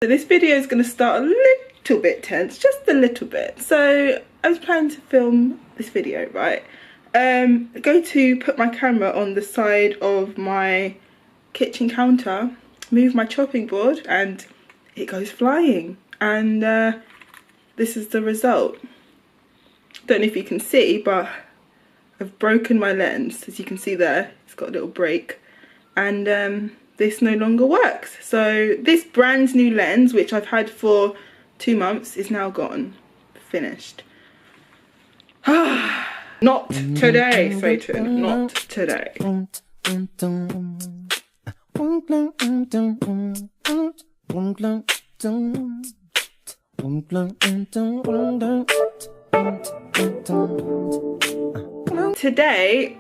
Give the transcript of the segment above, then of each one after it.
So this video is going to start a little bit tense, just a little bit. So I was planning to film this video, right? Go to put my camera on the side of my kitchen counter, move my chopping board, and it goes flying. And this is the result. Don't know if you can see, but I've broken my lens. As you can see there, it's got a little break. And this no longer works. So this brand new lens, which I've had for 2 months, is now gone. Finished. Not today, Satan. Not today. Today,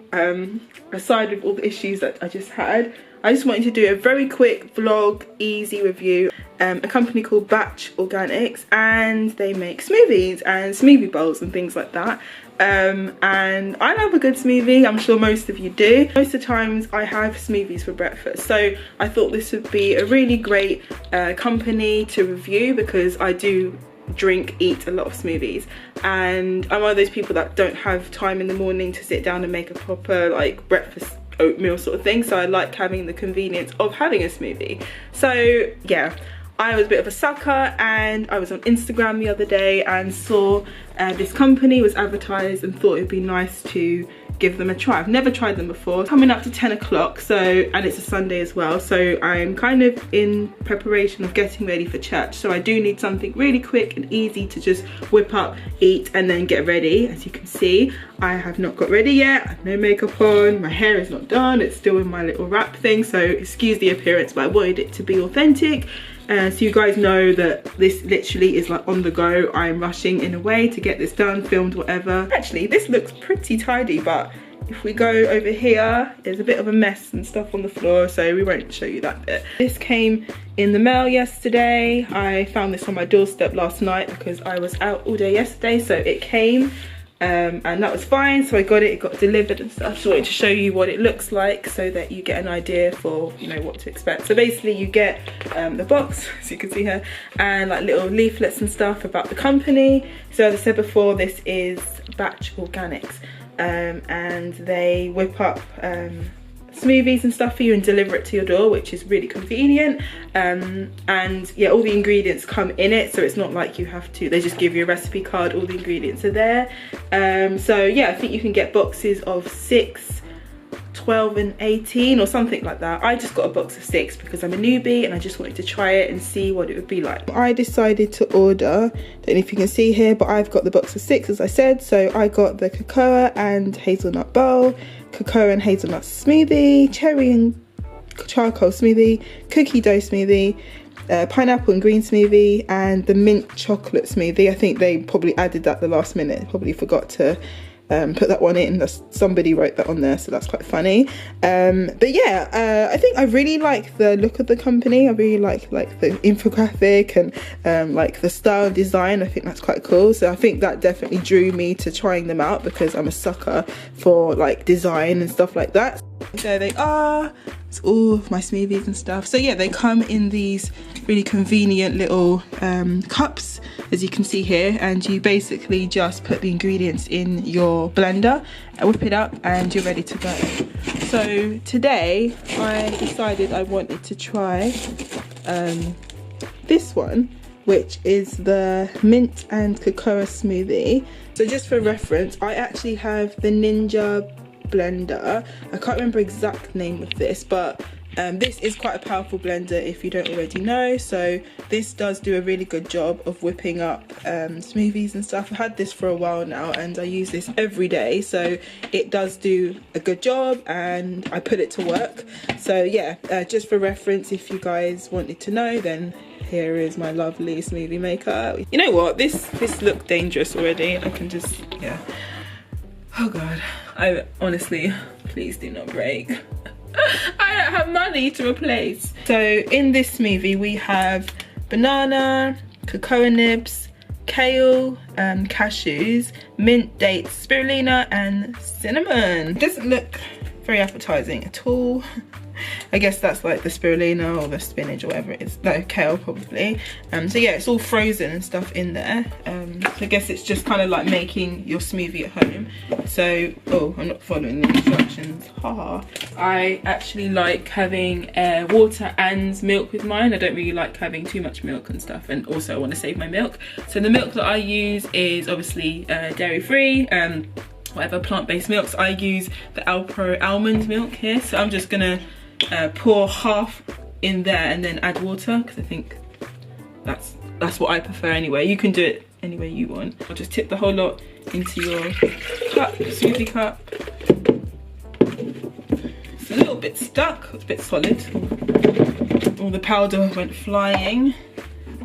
aside of all the issues that I just had, I just wanted to do a very quick vlog, easy review. A company called Batch Organics, and they make smoothies and smoothie bowls and things like that. And I love a good smoothie. I'm sure most of you do. Most of the times I have smoothies for breakfast, so I thought this would be a really great company to review, because I do eat a lot of smoothies, and I'm one of those people that don't have time in the morning to sit down and make a proper like breakfast oatmeal sort of thing, so I like having the convenience of having a smoothie. So yeah, I was a bit of a sucker, and I was on Instagram the other day and saw this company was advertised and thought it'd be nice to give them a try. I've never tried them before. Coming up to 10 o'clock, so, and it's a Sunday as well, so I'm kind of in preparation of getting ready for church, so I do need something really quick and easy to just whip up, eat, and then get ready. As you can see, I have not got ready yet. I have no makeup on, my hair is not done, it's still in my little wrap thing, so excuse the appearance, but I wanted it to be authentic. So you guys know that this literally is like on the go. I'm rushing in a way to get this done, filmed, whatever. Actually, this looks pretty tidy, but if we go over here, there's a bit of a mess and stuff on the floor, so we won't show you that bit. This came in the mail yesterday. I found this on my doorstep last night because I was out all day yesterday, so it came. And that was fine, so I got it got delivered and stuff. So I wanted to show you what it looks like so that you get an idea for, you know, what to expect. So basically you get the box, as you can see here, and like little leaflets and stuff about the company. So as I said before, this is Batch Organics, and they whip up smoothies and stuff for you and deliver it to your door, which is really convenient. And yeah, all the ingredients come in it, so it's not like you have to, they just give you a recipe card, all the ingredients are there. So yeah, I think you can get boxes of 6, 12 and 18 or something like that. I just got a box of 6 because I'm a newbie and I just wanted to try it and see what it would be like. I decided to order, don't know if you can see here, but I've got the box of 6 as I said. So I got the cocoa and hazelnut bowl, cocoa and hazelnut smoothie, cherry and charcoal smoothie, cookie dough smoothie, pineapple and green smoothie, and the mint chocolate smoothie. I think they probably added that the last minute, probably forgot to put that one in. Somebody wrote that on there, so that's quite funny. But yeah, I think I really like the look of the company. I really like the infographic and like the style and design. I think that's quite cool, so I think that definitely drew me to trying them out, because I'm a sucker for like design and stuff like that. There they are. It's all of my smoothies and stuff. So yeah, they come in these really convenient little cups, as you can see here, and you basically just put the ingredients in your blender and whip it up and you're ready to go. So today I decided I wanted to try this one, which is the mint and cocoa smoothie. So just for reference, I actually have the Ninja blender. I can't remember exact name of this, but this is quite a powerful blender if you don't already know. So this does do a really good job of whipping up smoothies and stuff. I've had this for a while now and I use this every day, so it does do a good job and I put it to work. So yeah, just for reference, if you guys wanted to know, then here is my lovely smoothie maker. You know what, this looked dangerous already. I can just, yeah, oh god, I honestly, please do not break. I don't have money to replace. So in this smoothie we have banana, cocoa nibs, kale, cashews, mint, dates, spirulina and cinnamon. It doesn't look very appetizing at all. I guess that's like the spirulina or the spinach or whatever it is. No, kale probably. So yeah, it's all frozen and stuff in there. So I guess it's just kind of like making your smoothie at home. So, oh, I'm not following the instructions. Haha. I actually like having water and milk with mine. I don't really like having too much milk and stuff, and also I want to save my milk. So the milk that I use is obviously dairy free. Whatever plant-based milks. I use the Alpro almond milk here, so I'm just gonna pour half in there and then add water, because I think that's what I prefer anyway. You can do it any way you want. I'll just tip the whole lot into your cup, smoothie cup. It's a little bit stuck, it's a bit solid. All the powder went flying.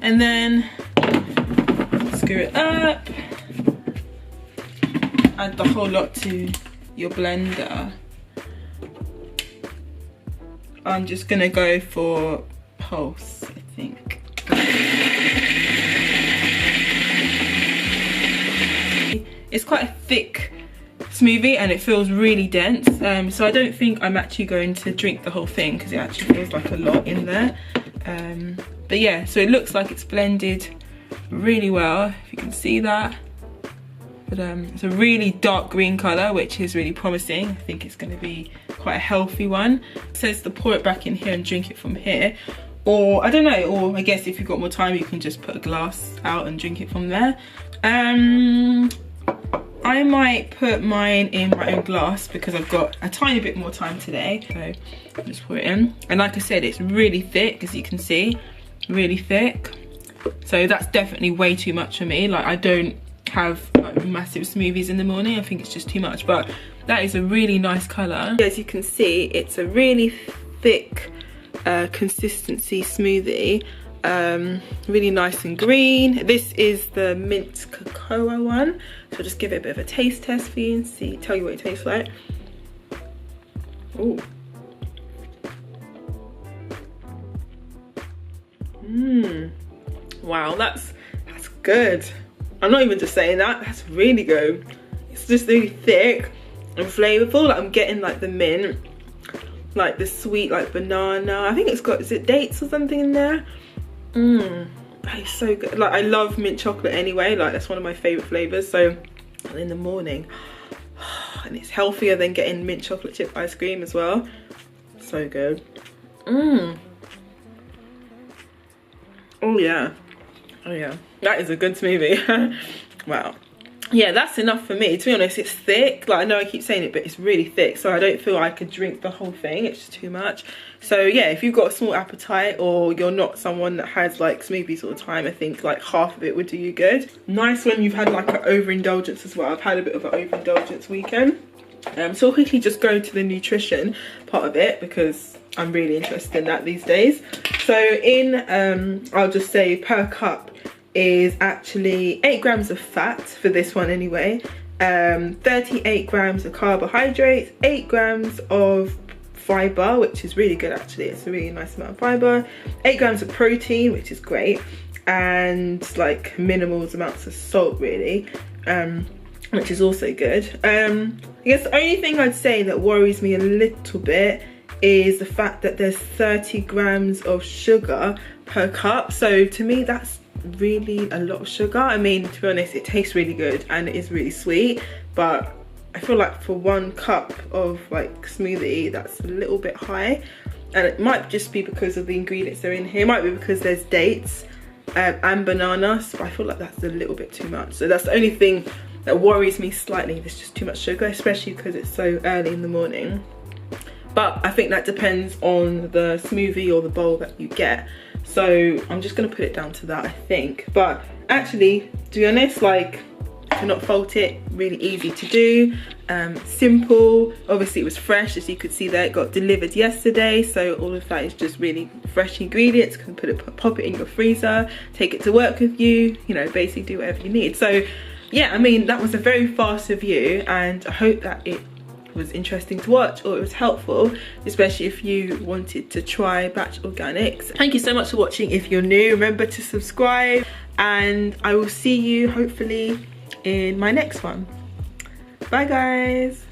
And then screw it up. Add the whole lot to your blender. I'm just gonna go for pulse, I think. It's quite a thick smoothie and it feels really dense, so I don't think I'm actually going to drink the whole thing because it actually feels like a lot in there. But yeah, so it looks like it's blended really well, if you can see that. But it's a really dark green colour, which is really promising. I think it's going to be quite a healthy one. It says to pour it back in here and drink it from here. Or, I don't know, or I guess if you've got more time, you can just put a glass out and drink it from there. I might put mine in my own glass because I've got a tiny bit more time today. So, I'll just pour it in. And like I said, it's really thick, as you can see. Really thick. So that's definitely way too much for me. Like, I don't have like massive smoothies in the morning. I think it's just too much, but that is a really nice colour. As you can see, it's a really thick consistency smoothie, really nice and green. This is the mint cocoa one, so I'll just give it a bit of a taste test for you and see, tell you what it tastes like. Ooh. Wow, that's good. I'm not even just saying that, that's really good. It's just really thick and flavourful. Like, I'm getting like the mint, like the sweet like banana. I think it's got, is it dates or something in there? That is so good. Like, I love mint chocolate anyway, like that's one of my favourite flavours. So in the morning, and it's healthier than getting mint chocolate chip ice cream as well. So good. Oh yeah. Oh yeah, that is a good smoothie. Wow. Yeah, that's enough for me. To be honest, it's thick. Like, I know I keep saying it, but it's really thick, so I don't feel I could drink the whole thing. It's just too much. So yeah, if you've got a small appetite or you're not someone that has like smoothies all the time, I think like half of it would do you good. Nice when you've had like an overindulgence as well. I've had a bit of an overindulgence weekend. So I'll quickly just go to the nutrition part of it because I'm really interested in that these days. So in, I'll just say per cup is actually 8 grams of fat for this one anyway, 38 grams of carbohydrates, 8 grams of fibre, which is really good actually. It's a really nice amount of fibre, 8 grams of protein, which is great, and like minimal amounts of salt really, which is also good. I guess the only thing I'd say that worries me a little bit is the fact that there's 30 grams of sugar per cup. So to me, that's really a lot of sugar. I mean, to be honest, it tastes really good and it is really sweet, but I feel like for 1 cup of like smoothie, that's a little bit high. And it might just be because of the ingredients that are in here. It might be because there's dates and bananas, but I feel like that's a little bit too much. So that's the only thing that worries me slightly. There's just too much sugar, especially because it's so early in the morning. But I think that depends on the smoothie or the bowl that you get. So I'm just gonna put it down to that, I think. But actually, to be honest, like, cannot fault it. Really easy to do, simple. Obviously it was fresh, as you could see there. It got delivered yesterday, so all of that is just really fresh ingredients. You can pop it in your freezer, take it to work with you, you know, basically do whatever you need. So yeah, I mean, that was a very fast review, and I hope that it was interesting to watch or it was helpful, especially if you wanted to try Batch Organics. Thank you so much for watching. If you're new, remember to subscribe, and I will see you hopefully in my next one. Bye guys.